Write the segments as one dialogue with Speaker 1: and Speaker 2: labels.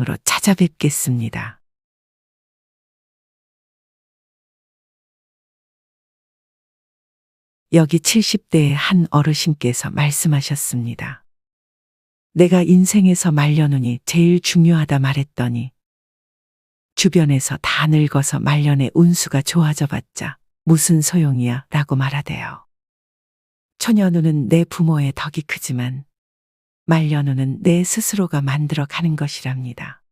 Speaker 1: 으로 찾아뵙겠습니다. 여기 70대의 한 어르신께서 말씀하셨습니다. 내가 인생에서 말년운이 제일 중요하다 말했더니 주변에서 다 늙어서 말년의 운수가 좋아져 봤자 무슨 소용이야 라고 말하대요. 초년운은 내 부모의 덕이 크지만 말년운은 내 스스로가 만들어 가는 것이랍니다.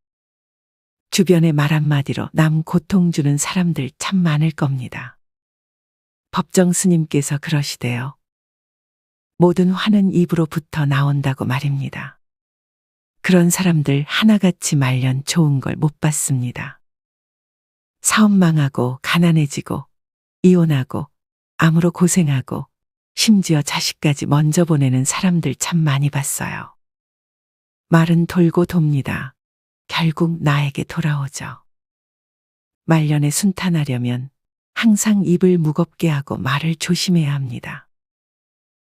Speaker 1: 주변의 말 한마디로 남 고통 주는 사람들 참 많을 겁니다. 법정 스님께서 그러시대요. 모든 화는 입으로부터 나온다고 말입니다. 그런 사람들 하나같이 말년 좋은 걸 못 봤습니다. 사업 망하고 가난해지고 이혼하고 암으로 고생하고 심지어 자식까지 먼저 보내는 사람들 참 많이 봤어요. 말은 돌고 돕니다. 결국 나에게 돌아오죠. 말년에 순탄하려면 항상 입을 무겁게 하고 말을 조심해야 합니다.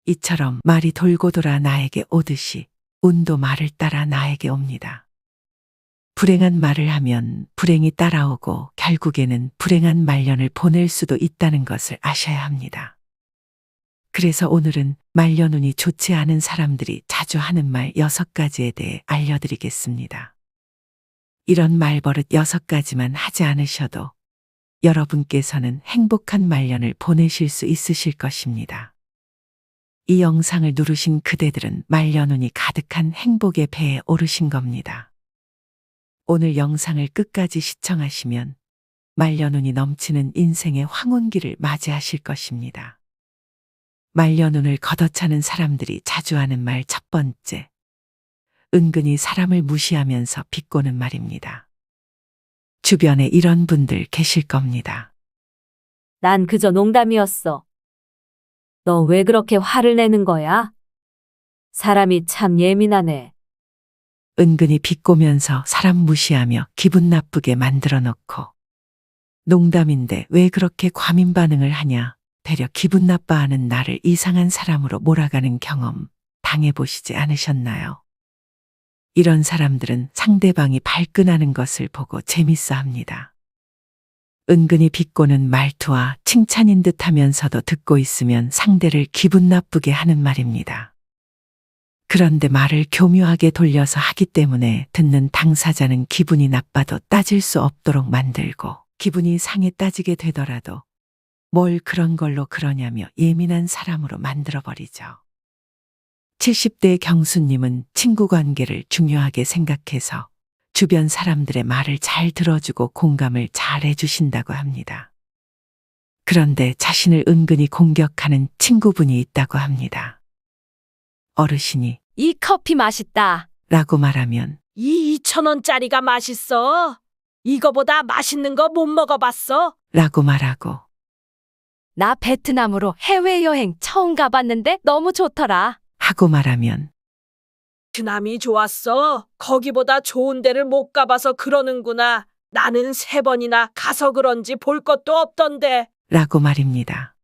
Speaker 1: 이처럼 말이 돌고 돌아 나에게 오듯이 운도 말을 따라 나에게 옵니다. 불행한 말을 하면 불행이 따라오고 결국에는 불행한 말년을 보낼 수도 있다는 것을 아셔야 합니다. 그래서 오늘은 말년운이 좋지 않은 사람들이 자주 하는 말 6가지에 대해 알려드리겠습니다. 이런 말버릇 6가지만 하지 않으셔도 여러분께서는 행복한 말년을 보내실 수 있으실 것입니다. 이 영상을 누르신 그대들은 말년운이 가득한 행복의 배에 오르신 겁니다. 오늘 영상을 끝까지 시청하시면 말년운이 넘치는 인생의 황혼기를 맞이하실 것입니다. 말년운을 걷어차는 사람들이 자주 하는 말 1번째. 은근히 사람을 무시하면서 비꼬는 말입니다. 주변에 이런 분들 계실 겁니다.
Speaker 2: 난 그저 농담이었어. 너 왜 그렇게 화를 내는 거야? 사람이 참 예민하네.
Speaker 1: 은근히 비꼬면서 사람 무시하며 기분 나쁘게 만들어 놓고 농담인데 왜 그렇게 과민 반응을 하냐 되려 기분 나빠하는 나를 이상한 사람으로 몰아가는 경험 당해보시지 않으셨나요? 이런 사람들은 상대방이 발끈하는 것을 보고 재밌어 합니다. 은근히 비꼬는 말투와 칭찬인 듯 하면서도 듣고 있으면 상대를 기분 나쁘게 하는 말입니다. 그런데 말을 교묘하게 돌려서 하기 때문에 듣는 당사자는 기분이 나빠도 따질 수 없도록 만들고 기분이 상해 따지게 되더라도 뭘 그런 걸로 그러냐며 예민한 사람으로 만들어버리죠. 70대 경수님은 친구 관계를 중요하게 생각해서 주변 사람들의 말을 잘 들어주고 공감을 잘 해주신다고 합니다. 그런데 자신을 은근히 공격하는 친구분이 있다고 합니다. 어르신이
Speaker 2: 이 커피 맛있다.
Speaker 1: 라고 말하면
Speaker 3: 이 2,000원짜리가 맛있어. 이거보다 맛있는 거 못 먹어봤어?
Speaker 1: 라고 말하고
Speaker 2: 나 베트남으로 해외여행 처음 가봤는데 너무 좋더라.
Speaker 1: 하고 말하면
Speaker 3: 베트남이 좋았어. 거기보다 좋은 데를 못 가봐서 그러는구나. 나는 3번이나 가서 그런지 볼 것도 없던데.
Speaker 1: 라고 말입니다.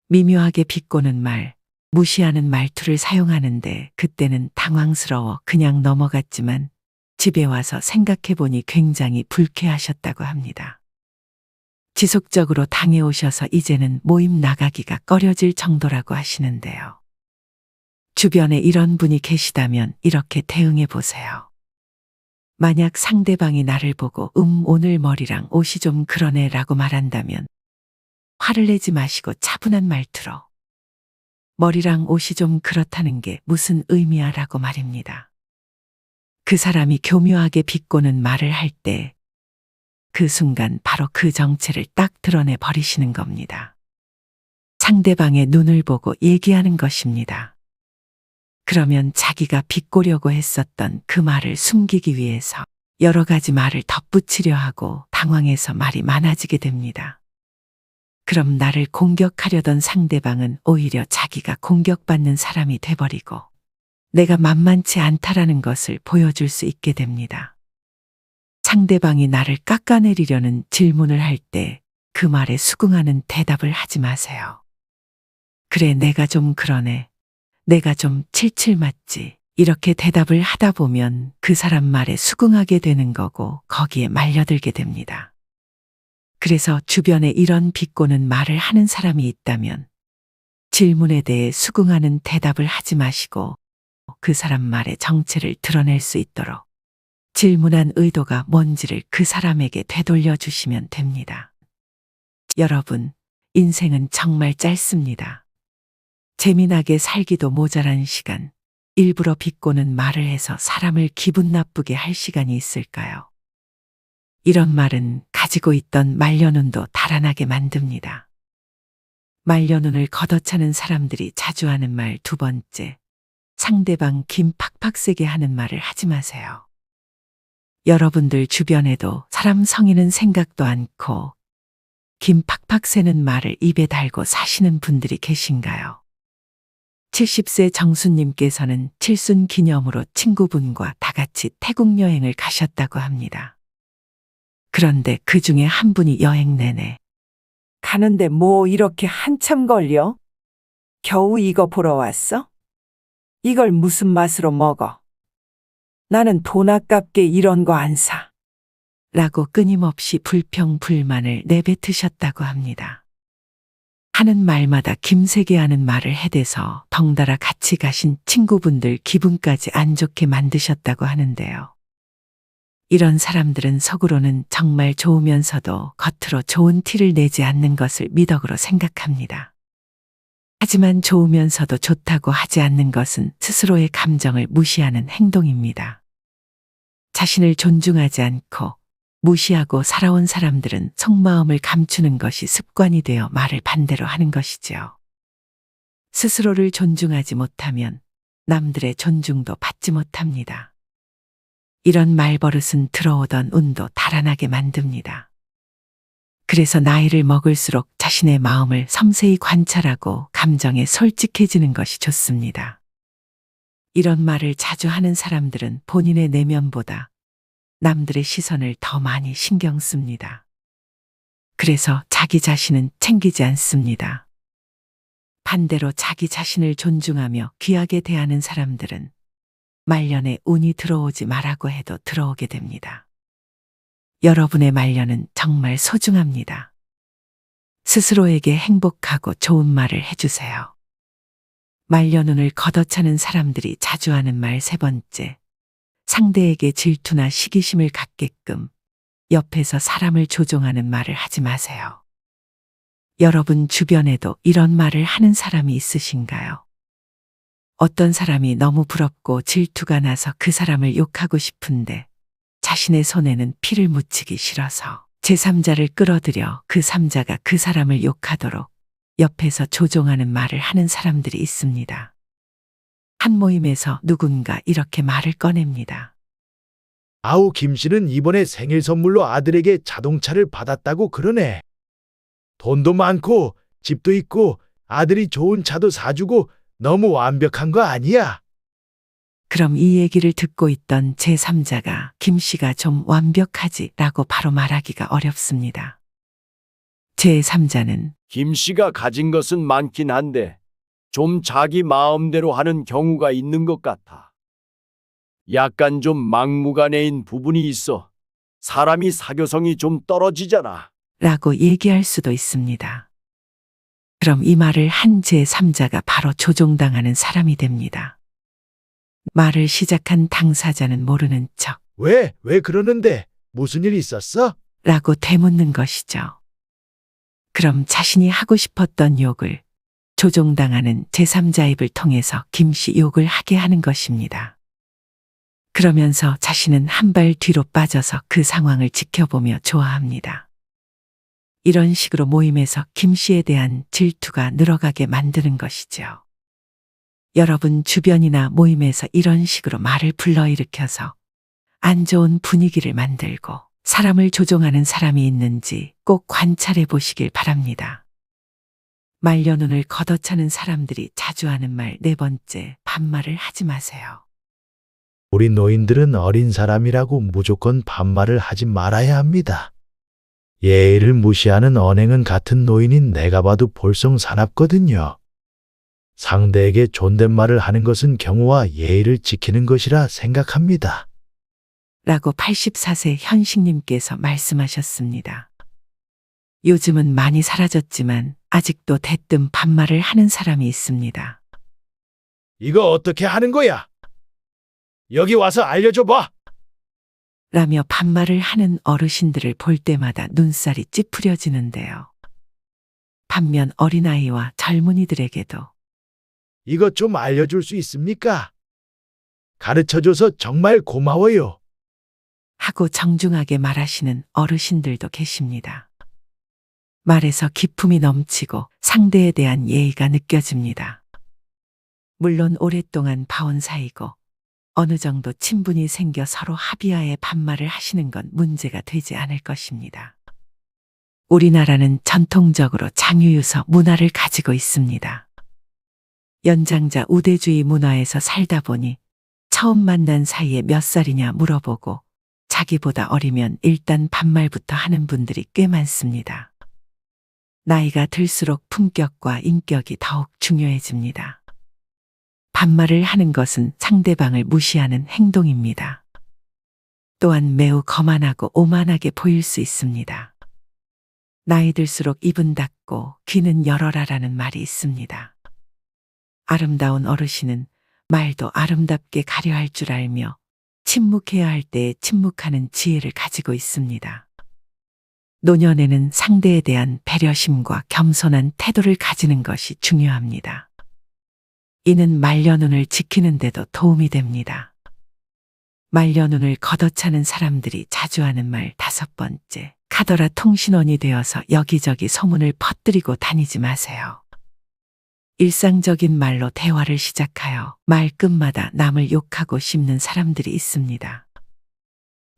Speaker 1: 미묘하게 비꼬는 말, 무시하는 말투를 사용하는데 그때는 당황스러워 그냥 넘어갔지만 집에 와서 생각해보니 굉장히 불쾌하셨다고 합니다. 지속적으로 당해오셔서 이제는 모임 나가기가 꺼려질 정도라고 하시는데요. 주변에 이런 분이 계시다면 이렇게 대응해 보세요. 만약 상대방이 나를 보고 오늘 머리랑 옷이 좀 그러네 라고 말한다면 화를 내지 마시고 차분한 말투로 머리랑 옷이 좀 그렇다는 게 무슨 의미야 라고 말입니다. 그 사람이 교묘하게 비꼬는 말을 할 때 그 순간 바로 그 정체를 딱 드러내 버리시는 겁니다. 상대방의 눈을 보고 얘기하는 것입니다. 그러면 자기가 비꼬려고 했었던 그 말을 숨기기 위해서 여러 가지 말을 덧붙이려 하고 당황해서 말이 많아지게 됩니다. 그럼 나를 공격하려던 상대방은 오히려 자기가 공격받는 사람이 돼버리고 내가 만만치 않다라는 것을 보여줄 수 있게 됩니다. 상대방이 나를 깎아내리려는 질문을 할 때 그 말에 수긍하는 대답을 하지 마세요. 그래, 내가 좀 그러네. 내가 좀 칠칠 맞지. 이렇게 대답을 하다 보면 그 사람 말에 수긍하게 되는 거고 거기에 말려들게 됩니다. 그래서 주변에 이런 비꼬는 말을 하는 사람이 있다면 질문에 대해 수긍하는 대답을 하지 마시고 그 사람 말의 정체를 드러낼 수 있도록 질문한 의도가 뭔지를 그 사람에게 되돌려 주시면 됩니다. 여러분, 인생은 정말 짧습니다. 재미나게 살기도 모자란 시간, 일부러 비꼬는 말을 해서 사람을 기분 나쁘게 할 시간이 있을까요? 이런 말은 가지고 있던 말려눈도 달아나게 만듭니다. 말려눈을 걷어차는 사람들이 자주 하는 말 두 번째, 상대방 김 팍팍 세게 하는 말을 하지 마세요. 여러분들 주변에도 사람 성의는 생각도 않고 김 팍팍 새는 말을 입에 달고 사시는 분들이 계신가요? 70세 정수님께서는 칠순 기념으로 친구분과 다 같이 태국 여행을 가셨다고 합니다. 그런데 그 중에 한 분이 여행 내내 가는데 뭐 이렇게 한참 걸려? 겨우 이거 보러 왔어? 이걸 무슨 맛으로 먹어? 나는 돈 아깝게 이런 거 안 사. 라고 끊임없이 불평불만을 내뱉으셨다고 합니다. 하는 말마다 김세게 하는 말을 해대서 덩달아 같이 가신 친구분들 기분까지 안 좋게 만드셨다고 하는데요. 이런 사람들은 속으로는 정말 좋으면서도 겉으로 좋은 티를 내지 않는 것을 미덕으로 생각합니다. 하지만 좋으면서도 좋다고 하지 않는 것은 스스로의 감정을 무시하는 행동입니다. 자신을 존중하지 않고 무시하고 살아온 사람들은 속마음을 감추는 것이 습관이 되어 말을 반대로 하는 것이지요. 스스로를 존중하지 못하면 남들의 존중도 받지 못합니다. 이런 말버릇은 들어오던 운도 달아나게 만듭니다. 그래서 나이를 먹을수록 자신의 마음을 섬세히 관찰하고 감정에 솔직해지는 것이 좋습니다. 이런 말을 자주 하는 사람들은 본인의 내면보다 남들의 시선을 더 많이 신경 씁니다. 그래서 자기 자신은 챙기지 않습니다. 반대로 자기 자신을 존중하며 귀하게 대하는 사람들은 말년에 운이 들어오지 말라고 해도 들어오게 됩니다. 여러분의 말년은 정말 소중합니다. 스스로에게 행복하고 좋은 말을 해주세요. 말년운을 걷어차는 사람들이 자주 하는 말 세 번째, 상대에게 질투나 시기심을 갖게끔 옆에서 사람을 조종하는 말을 하지 마세요. 여러분 주변에도 이런 말을 하는 사람이 있으신가요? 어떤 사람이 너무 부럽고 질투가 나서 그 사람을 욕하고 싶은데 자신의 손에는 피를 묻히기 싫어서 제3자를 끌어들여 그 3자가 그 사람을 욕하도록 옆에서 조종하는 말을 하는 사람들이 있습니다. 한 모임에서 누군가 이렇게 말을 꺼냅니다.
Speaker 4: 아우, 김 씨는 이번에 생일 선물로 아들에게 자동차를 받았다고 그러네. 돈도 많고 집도 있고 아들이 좋은 차도 사주고 너무 완벽한 거 아니야?
Speaker 1: 그럼 이 얘기를 듣고 있던 제3자가 김 씨가 좀 완벽하지 라고 바로 말하기가 어렵습니다. 제3자는
Speaker 5: 김 씨가 가진 것은 많긴 한데 좀 자기 마음대로 하는 경우가 있는 것 같아. 약간 좀 막무가내인 부분이 있어. 사람이 사교성이 좀 떨어지잖아.
Speaker 1: 라고 얘기할 수도 있습니다. 그럼 이 말을 한 제3자가 바로 조종당하는 사람이 됩니다. 말을 시작한 당사자는 모르는 척
Speaker 4: 왜 그러는데? 무슨 일 있었어?
Speaker 1: 라고 되묻는 것이죠. 그럼 자신이 하고 싶었던 욕을 조종당하는 제3자 입을 통해서 김 씨 욕을 하게 하는 것입니다. 그러면서 자신은 한 발 뒤로 빠져서 그 상황을 지켜보며 좋아합니다. 이런 식으로 모임에서 김 씨에 대한 질투가 늘어가게 만드는 것이죠. 여러분 주변이나 모임에서 이런 식으로 말을 불러일으켜서 안 좋은 분위기를 만들고 사람을 조종하는 사람이 있는지 꼭 관찰해 보시길 바랍니다. 말려눈을 걷어차는 사람들이 자주 하는 말 네 번째, 반말을 하지 마세요.
Speaker 4: 우리 노인들은 어린 사람이라고 무조건 반말을 하지 말아야 합니다. 예의를 무시하는 언행은 같은 노인인 내가 봐도 볼썽사납거든요. 상대에게 존댓말을 하는 것은 경우와 예의를 지키는 것이라 생각합니다.
Speaker 1: 라고 84세 현식님께서 말씀하셨습니다. 요즘은 많이 사라졌지만 아직도 대뜸 반말을 하는 사람이 있습니다.
Speaker 4: 이거 어떻게 하는 거야? 여기 와서 알려줘 봐.
Speaker 1: 라며 반말을 하는 어르신들을 볼 때마다 눈살이 찌푸려지는데요. 반면 어린아이와 젊은이들에게도
Speaker 4: 이것 좀 알려줄 수 있습니까? 가르쳐줘서 정말 고마워요.
Speaker 1: 하고 정중하게 말하시는 어르신들도 계십니다. 말에서 기품이 넘치고 상대에 대한 예의가 느껴집니다. 물론 오랫동안 봐온 사이고 어느 정도 친분이 생겨 서로 합의하에 반말을 하시는 건 문제가 되지 않을 것입니다. 우리나라는 전통적으로 장유유서 문화를 가지고 있습니다. 연장자 우대주의 문화에서 살다 보니 처음 만난 사이에 몇 살이냐 물어보고 자기보다 어리면 일단 반말부터 하는 분들이 꽤 많습니다. 나이가 들수록 품격과 인격이 더욱 중요해집니다. 반말을 하는 것은 상대방을 무시하는 행동입니다. 또한 매우 거만하고 오만하게 보일 수 있습니다. 나이 들수록 입은 닫고 귀는 열어라라는 말이 있습니다. 아름다운 어르신은 말도 아름답게 가려 할 줄 알며 침묵해야 할 때에 침묵하는 지혜를 가지고 있습니다. 노년에는 상대에 대한 배려심과 겸손한 태도를 가지는 것이 중요합니다. 이는 말년운을 지키는 데도 도움이 됩니다. 말년운을 걷어차는 사람들이 자주 하는 말 5번째, 카더라 통신원이 되어서 여기저기 소문을 퍼뜨리고 다니지 마세요. 일상적인 말로 대화를 시작하여 말끝마다 남을 욕하고 씹는 사람들이 있습니다.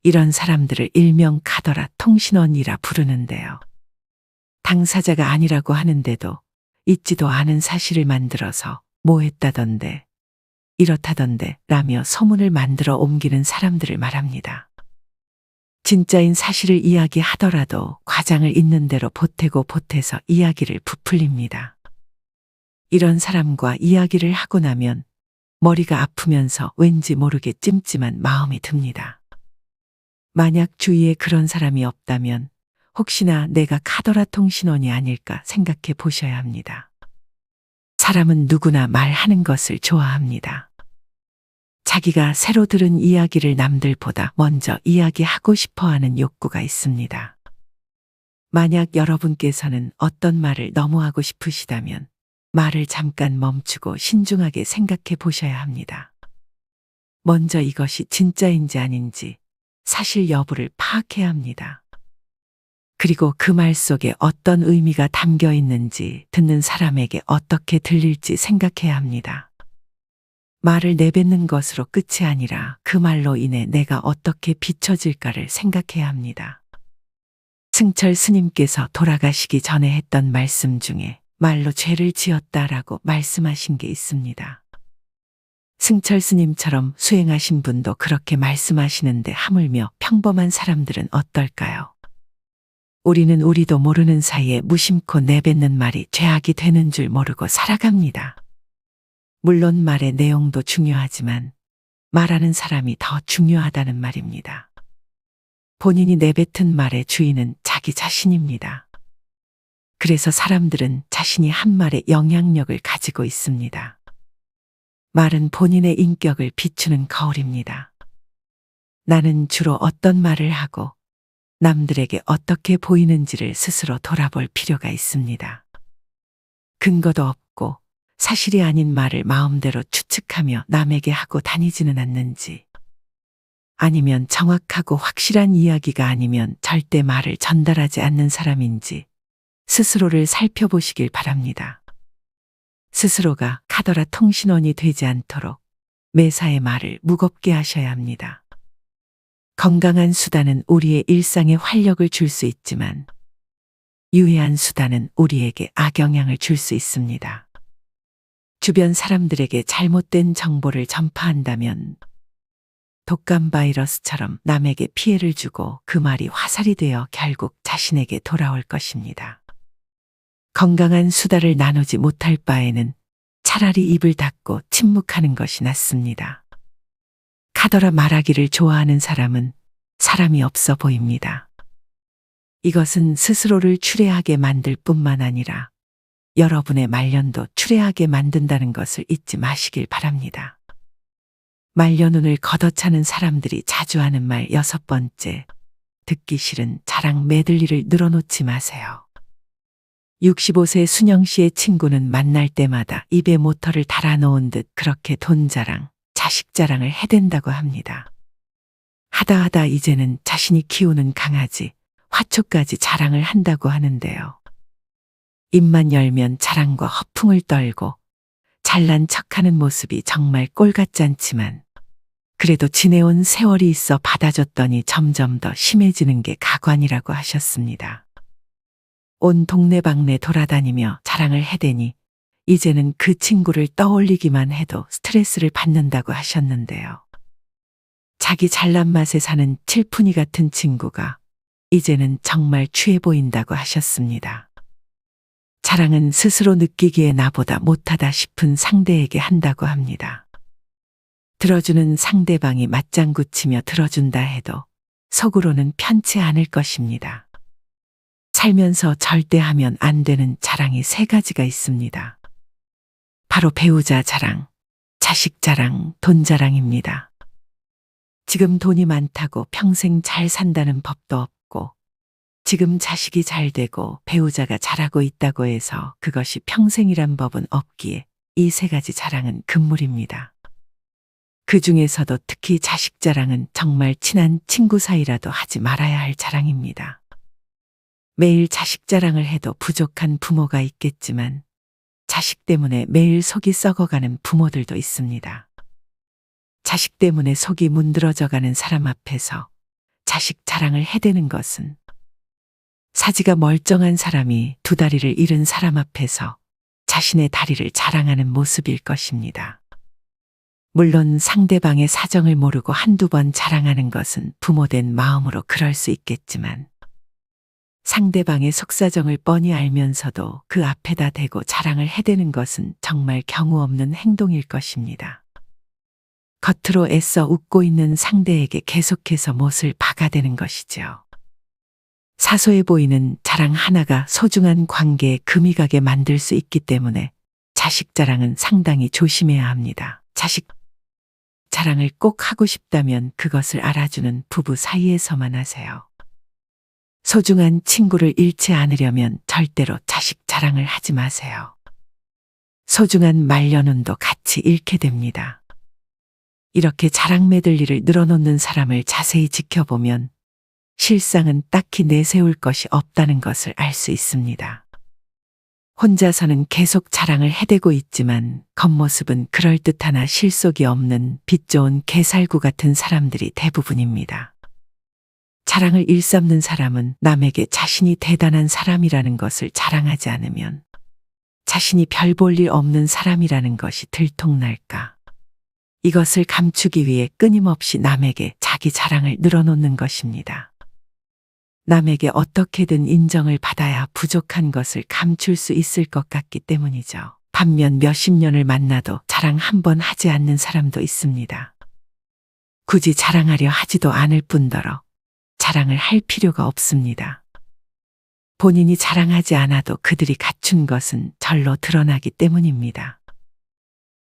Speaker 1: 이런 사람들을 일명 카더라 통신원이라 부르는데요. 당사자가 아니라고 하는데도 있지도 않은 사실을 만들어서 뭐 했다던데, 이렇다던데 라며 소문을 만들어 옮기는 사람들을 말합니다. 진짜인 사실을 이야기하더라도 과장을 있는 대로 보태고 보태서 이야기를 부풀립니다. 이런 사람과 이야기를 하고 나면 머리가 아프면서 왠지 모르게 찜찜한 마음이 듭니다. 만약 주위에 그런 사람이 없다면 혹시나 내가 카더라 통신원이 아닐까 생각해 보셔야 합니다. 사람은 누구나 말하는 것을 좋아합니다. 자기가 새로 들은 이야기를 남들보다 먼저 이야기하고 싶어 하는 욕구가 있습니다. 만약 여러분께서는 어떤 말을 너무 하고 싶으시다면 말을 잠깐 멈추고 신중하게 생각해 보셔야 합니다. 먼저 이것이 진짜인지 아닌지 사실 여부를 파악해야 합니다. 그리고 그 말 속에 어떤 의미가 담겨 있는지 듣는 사람에게 어떻게 들릴지 생각해야 합니다. 말을 내뱉는 것으로 끝이 아니라 그 말로 인해 내가 어떻게 비춰질까를 생각해야 합니다. 승철 스님께서 돌아가시기 전에 했던 말씀 중에 말로 죄를 지었다라고 말씀하신 게 있습니다. 승철 스님처럼 수행하신 분도 그렇게 말씀하시는데 하물며 평범한 사람들은 어떨까요? 우리는 우리도 모르는 사이에 무심코 내뱉는 말이 죄악이 되는 줄 모르고 살아갑니다. 물론 말의 내용도 중요하지만 말하는 사람이 더 중요하다는 말입니다. 본인이 내뱉은 말의 주인은 자기 자신입니다. 그래서 사람들은 자신이 한 말에 영향력을 가지고 있습니다. 말은 본인의 인격을 비추는 거울입니다. 나는 주로 어떤 말을 하고 남들에게 어떻게 보이는지를 스스로 돌아볼 필요가 있습니다. 근거도 없고 사실이 아닌 말을 마음대로 추측하며 남에게 하고 다니지는 않는지, 아니면 정확하고 확실한 이야기가 아니면 절대 말을 전달하지 않는 사람인지 스스로를 살펴보시길 바랍니다. 스스로가 카더라 통신원이 되지 않도록 매사의 말을 무겁게 하셔야 합니다. 건강한 수다는 우리의 일상에 활력을 줄 수 있지만 유해한 수다는 우리에게 악영향을 줄 수 있습니다. 주변 사람들에게 잘못된 정보를 전파한다면 독감 바이러스처럼 남에게 피해를 주고 그 말이 화살이 되어 결국 자신에게 돌아올 것입니다. 건강한 수다를 나누지 못할 바에는 차라리 입을 닫고 침묵하는 것이 낫습니다. 카더라 말하기를 좋아하는 사람은 사람이 없어 보입니다. 이것은 스스로를 추레하게 만들 뿐만 아니라 여러분의 말년도 추레하게 만든다는 것을 잊지 마시길 바랍니다. 말년운을 걷어차는 사람들이 자주 하는 말 6번째, 듣기 싫은 자랑 매들리를 늘어놓지 마세요. 65세 순영 씨의 친구는 만날 때마다 입에 모터를 달아놓은 듯 그렇게 돈 자랑, 자식 자랑을 해댄다고 합니다. 하다 이제는 자신이 키우는 강아지, 화초까지 자랑을 한다고 하는데요. 입만 열면 자랑과 허풍을 떨고 잘난 척하는 모습이 정말 꼴 같지 않지만 그래도 지내온 세월이 있어 받아줬더니 점점 더 심해지는 게 가관이라고 하셨습니다. 온 동네방네 돌아다니며 자랑을 해대니 이제는 그 친구를 떠올리기만 해도 스트레스를 받는다고 하셨는데요. 자기 잘난 맛에 사는 칠푼이 같은 친구가 이제는 정말 취해 보인다고 하셨습니다. 자랑은 스스로 느끼기에 나보다 못하다 싶은 상대에게 한다고 합니다. 들어주는 상대방이 맞장구 치며 들어준다 해도 속으로는 편치 않을 것입니다. 살면서 절대 하면 안 되는 자랑이 3가지가 있습니다. 바로 배우자 자랑, 자식 자랑, 돈 자랑입니다. 지금 돈이 많다고 평생 잘 산다는 법도 없고 지금 자식이 잘 되고 배우자가 잘하고 있다고 해서 그것이 평생이란 법은 없기에 이 3가지 자랑은 금물입니다. 그 중에서도 특히 자식 자랑은 정말 친한 친구 사이라도 하지 말아야 할 자랑입니다. 매일 자식 자랑을 해도 부족한 부모가 있겠지만 자식 때문에 매일 속이 썩어가는 부모들도 있습니다. 자식 때문에 속이 문드러져가는 사람 앞에서 자식 자랑을 해대는 것은 사지가 멀쩡한 사람이 2다리를 잃은 사람 앞에서 자신의 다리를 자랑하는 모습일 것입니다. 물론 상대방의 사정을 모르고 1-2번 자랑하는 것은 부모된 마음으로 그럴 수 있겠지만 상대방의 속사정을 뻔히 알면서도 그 앞에다 대고 자랑을 해대는 것은 정말 경우 없는 행동일 것입니다. 겉으로 애써 웃고 있는 상대에게 계속해서 못을 박아대는 것이죠. 사소해 보이는 자랑 하나가 소중한 관계에 금이 가게 만들 수 있기 때문에 자식 자랑은 상당히 조심해야 합니다. 자식 자랑을 꼭 하고 싶다면 그것을 알아주는 부부 사이에서만 하세요. 소중한 친구를 잃지 않으려면 절대로 자식 자랑을 하지 마세요. 소중한 말년운도 같이 잃게 됩니다. 이렇게 자랑 매들리를 늘어놓는 사람을 자세히 지켜보면 실상은 딱히 내세울 것이 없다는 것을 알 수 있습니다. 혼자서는 계속 자랑을 해대고 있지만 겉모습은 그럴듯하나 실속이 없는 빛 좋은 개살구 같은 사람들이 대부분입니다. 자랑을 일삼는 사람은 남에게 자신이 대단한 사람이라는 것을 자랑하지 않으면 자신이 별 볼 일 없는 사람이라는 것이 들통날까. 이것을 감추기 위해 끊임없이 남에게 자기 자랑을 늘어놓는 것입니다. 남에게 어떻게든 인정을 받아야 부족한 것을 감출 수 있을 것 같기 때문이죠. 반면 몇십 년을 만나도 자랑 한 번 하지 않는 사람도 있습니다. 굳이 자랑하려 하지도 않을 뿐더러 자랑을 할 필요가 없습니다. 본인이 자랑하지 않아도 그들이 갖춘 것은 절로 드러나기 때문입니다.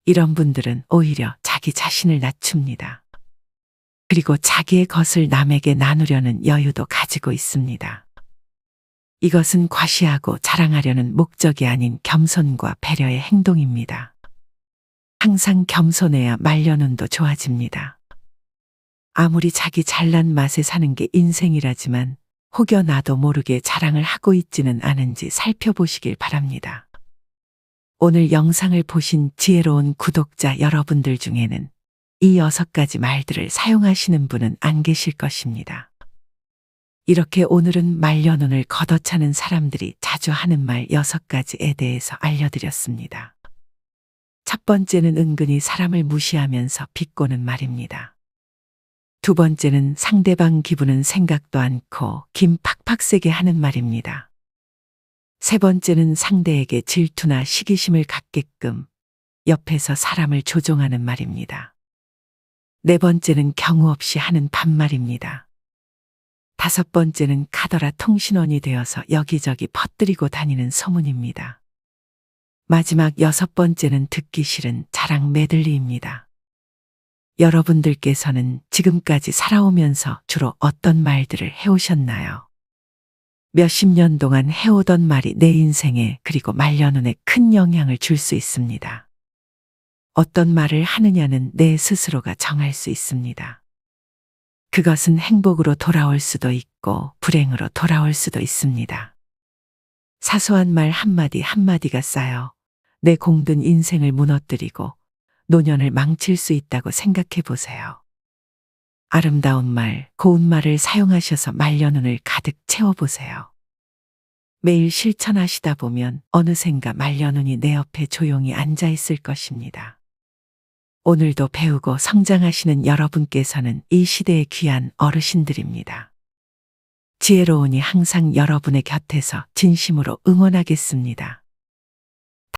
Speaker 1: 이런 분들은 오히려 자기 자신을 낮춥니다. 그리고 자기의 것을 남에게 나누려는 여유도 가지고 있습니다. 이것은 과시하고 자랑하려는 목적이 아닌 겸손과 배려의 행동입니다. 항상 겸손해야 말년운도 좋아집니다. 아무리 자기 잘난 맛에 사는 게 인생이라지만 혹여 나도 모르게 자랑을 하고 있지는 않은지 살펴보시길 바랍니다. 오늘 영상을 보신 지혜로운 구독자 여러분들 중에는 이 6가지 말들을 사용하시는 분은 안 계실 것입니다. 이렇게 오늘은 말년운을 걷어차는 사람들이 자주 하는 말 6가지에 대해서 알려드렸습니다. 첫 번째는 은근히 사람을 무시하면서 비꼬는 말입니다. 2번째는 상대방 기분은 생각도 않고 김 팍팍 세게 하는 말입니다. 3번째는 상대에게 질투나 시기심을 갖게끔 옆에서 사람을 조종하는 말입니다. 네 번째는 경우 없이 하는 반말입니다. 다섯 번째는 카더라 통신원이 되어서 여기저기 퍼뜨리고 다니는 소문입니다. 마지막 여섯 번째는 듣기 싫은 자랑 메들리입니다. 여러분들께서는 지금까지 살아오면서 주로 어떤 말들을 해오셨나요? 몇십 년 동안 해오던 말이 내 인생에 그리고 말년운에 큰 영향을 줄 수 있습니다. 어떤 말을 하느냐는 내 스스로가 정할 수 있습니다. 그것은 행복으로 돌아올 수도 있고 불행으로 돌아올 수도 있습니다. 사소한 말 한마디 한마디가 쌓여 내 공든 인생을 무너뜨리고 노년을 망칠 수 있다고 생각해 보세요. 아름다운 말, 고운 말을 사용하셔서 말년운을 가득 채워보세요. 매일 실천하시다 보면 어느샌가 말년운이 내 옆에 조용히 앉아 있을 것입니다. 오늘도 배우고 성장하시는 여러분께서는 이 시대의 귀한 어르신들입니다. 지혜로우니 항상 여러분의 곁에서 진심으로 응원하겠습니다.